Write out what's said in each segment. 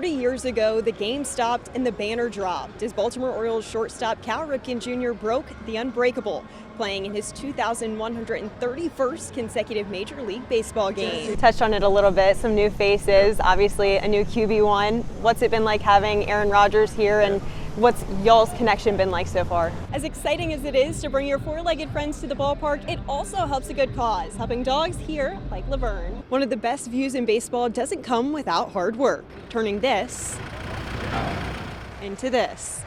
30 years ago, the game stopped and the banner dropped as Baltimore Orioles shortstop Cal Ripken Jr. broke the unbreakable, playing in his 2,131st consecutive Major League Baseball game. You touched on it a little bit, some new faces, obviously a new QB1. What's it been like having Aaron Rodgers here, and what's y'all's connection been like so far? As exciting as it is to bring your four-legged friends to the ballpark, it also helps a good cause, helping dogs here like Laverne. One of the best views in baseball doesn't come without hard work, turning this into this.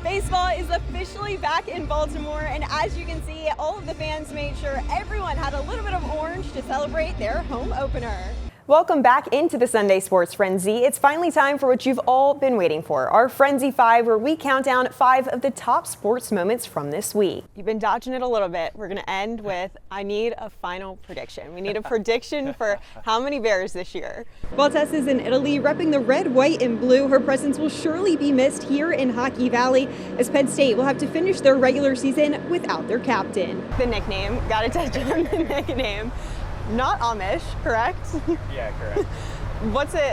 Baseball is officially back in Baltimore, and as you can see, all of the fans made sure everyone had a little bit of orange to celebrate their home opener. Welcome back into the Sunday Sports Frenzy. It's finally time for what you've all been waiting for, our Frenzy 5, where we count down 5 of the top sports moments from this week. You've been dodging it a little bit. We're going to end with, I need a final prediction. We need a prediction for how many Bears this year. While Tess is in Italy, repping the red, white, and blue, her presence will surely be missed here in Hockey Valley, as Penn State will have to finish their regular season without their captain. The nickname, gotta touch on the nickname. Not Amish, correct? Yeah, correct.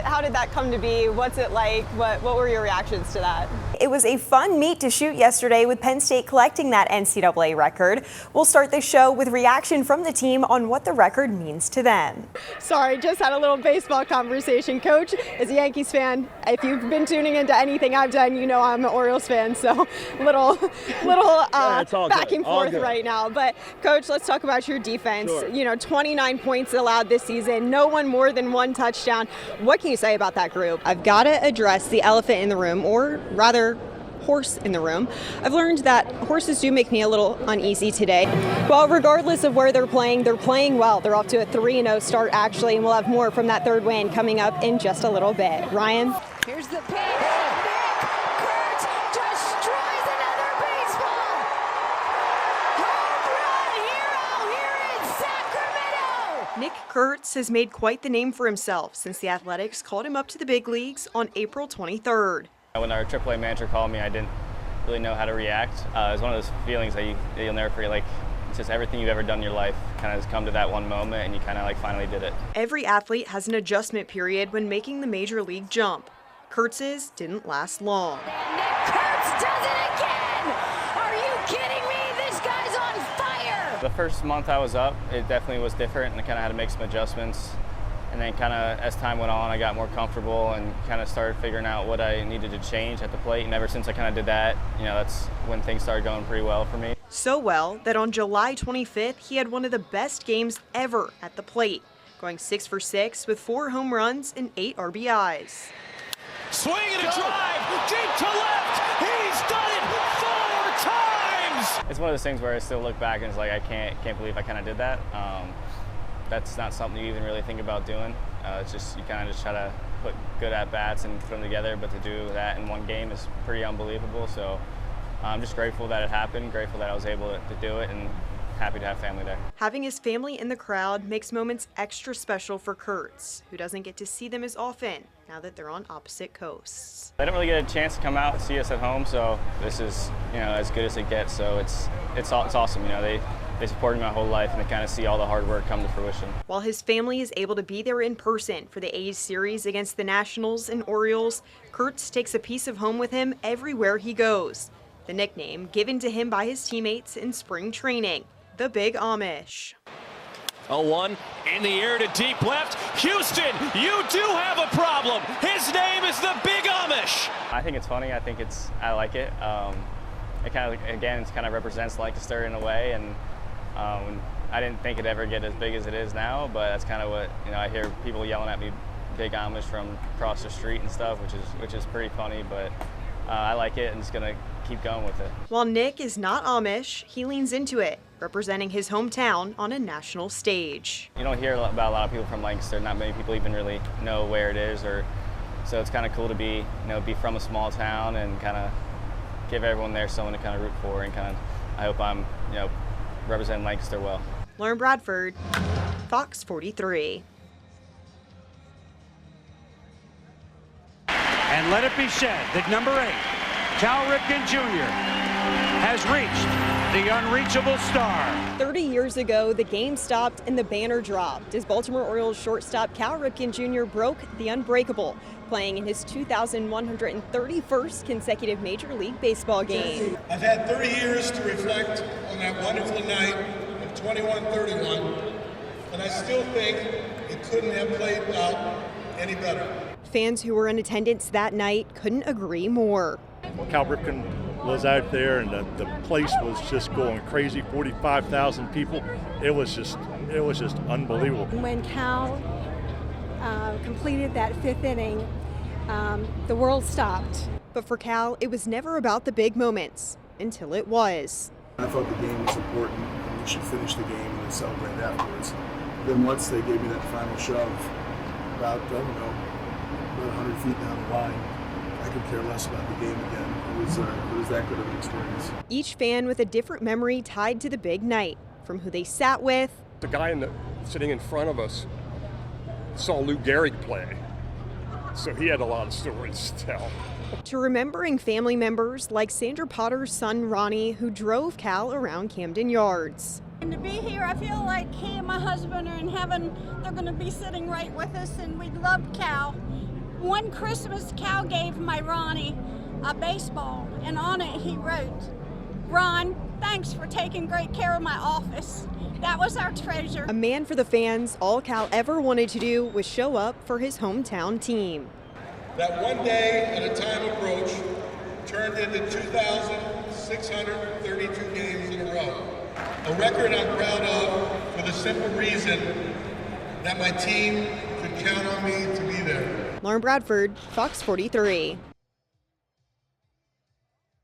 How did that come to be? What's it like? What were your reactions to that? It was a fun meet to shoot yesterday with Penn State collecting that NCAA record. We'll start the show with reaction from the team on what the record means to them. Sorry, just had a little baseball conversation. Coach, as a Yankees fan, if you've been tuning into anything I've done, you know I'm an Orioles fan, so little back and forth right now. But Coach, let's talk about your defense. Sure. You know, 29 points allowed this season, no one more than one touchdown. What can you say about that group? I've got to address the elephant in the room, or rather, horse in the room. I've learned that horses do make me a little uneasy today. Well, regardless of where they're playing well. They're off to a 3-0 start, actually, and we'll have more from that third win coming up in just a little bit. Ryan? Here's the pitch. Nick Kurtz destroys another baseball. Home run hero here in Sacramento. Nick Kurtz has made quite the name for himself since the Athletics called him up to the big leagues on April 23rd. When our AAA manager called me, I didn't really know how to react. It was one of those feelings that you'll never forget. Like, it's just everything you've ever done in your life kind of has come to that one moment, and you kind of like finally did it. Every athlete has an adjustment period when making the major league jump. Kurtz's didn't last long. Nick Kurtz does it again. Are you kidding me? This guy's on fire. The first month I was up, it definitely was different, and I kind of had to make some adjustments. And then kind of as time went on, I got more comfortable and kind of started figuring out what I needed to change at the plate. And ever since I kind of did that, you know, that's when things started going pretty well for me. So well that on July 25th, he had one of the best games ever at the plate, going 6 for 6 with 4 home runs and 8 RBIs. Swing and a drive, deep to left. He's done it 4 times. It's one of those things where I still look back and it's like I can't believe I kind of did that. That's not something you even really think about doing. It's just you kind of just try to put good at-bats and put them together, but to do that in one game is pretty unbelievable. So I'm just grateful that it happened, grateful that I was able to do it, and happy to have family there. Having his family in the crowd makes moments extra special for Kurtz, who doesn't get to see them as often now that they're on opposite coasts. They don't really get a chance to come out and see us at home, so this is, you know, as good as it gets. So it's awesome. You know, they supported me my whole life, and they kind of see all the hard work come to fruition. While his family is able to be there in person for the A's series against the Nationals and Orioles, Kurtz takes a piece of home with him everywhere he goes. The nickname given to him by his teammates in spring training, the Big Amish. 0-1 in the air to deep left. Houston, you do have a problem. His name is the Big Amish. I think it's funny. I like it. It kind of, again, it kind of represents Lancaster in a way, and I didn't think it'd ever get as big as it is now, but that's kind of what, you know, I hear people yelling at me, Big Amish, from across the street and stuff, which is pretty funny, but I like it and just gonna keep going with it. While Nick is not Amish, he leans into it, representing his hometown on a national stage. You don't hear about a lot of people from Lancaster. Not many people even really know where it is, so it's kind of cool to be from a small town and kind of give everyone there someone to kind of root for, and kind of, I hope I'm, you know, representing Lancaster well. Lauren Bradford, Fox 43. And let it be said that number 8, Cal Ripken Jr., has reached the unreachable star. 30 years ago, the game stopped and the banner dropped as Baltimore Orioles shortstop Cal Ripken Jr. broke the unbreakable, playing in his 2,131st consecutive Major League Baseball game. I've had 30 years to reflect on that wonderful night of 21-31, and I still think it couldn't have played out any better. Fans who were in attendance that night couldn't agree more. Cal Ripken was out there, and the place was just going crazy. 45,000 people. It was just unbelievable. When Cal completed that fifth inning, the world stopped. But for Cal, it was never about the big moments until it was. I thought the game was important, and we should finish the game and then celebrate afterwards. Then once they gave me that final shove, about 100 feet down the line, I could care less about the game again. It was that good of an experience. Each fan with a different memory tied to the big night, from who they sat with. The guy sitting in front of us saw Lou Gehrig play, so he had a lot of stories to tell. To remembering family members like Sandra Potter's son Ronnie, who drove Cal around Camden Yards. And to be here, I feel like he and my husband are in heaven. They're going to be sitting right with us, and we love Cal. One Christmas, Cal gave my Ronnie a baseball, and on it he wrote, "Ron, thanks for taking great care of my office." That was our treasure. A man for the fans, all Cal ever wanted to do was show up for his hometown team. That one day at a time approach turned into 2,632 games in a row. A record I'm proud of for the simple reason that my team could count on me to be there. Lauren Bradford, Fox 43.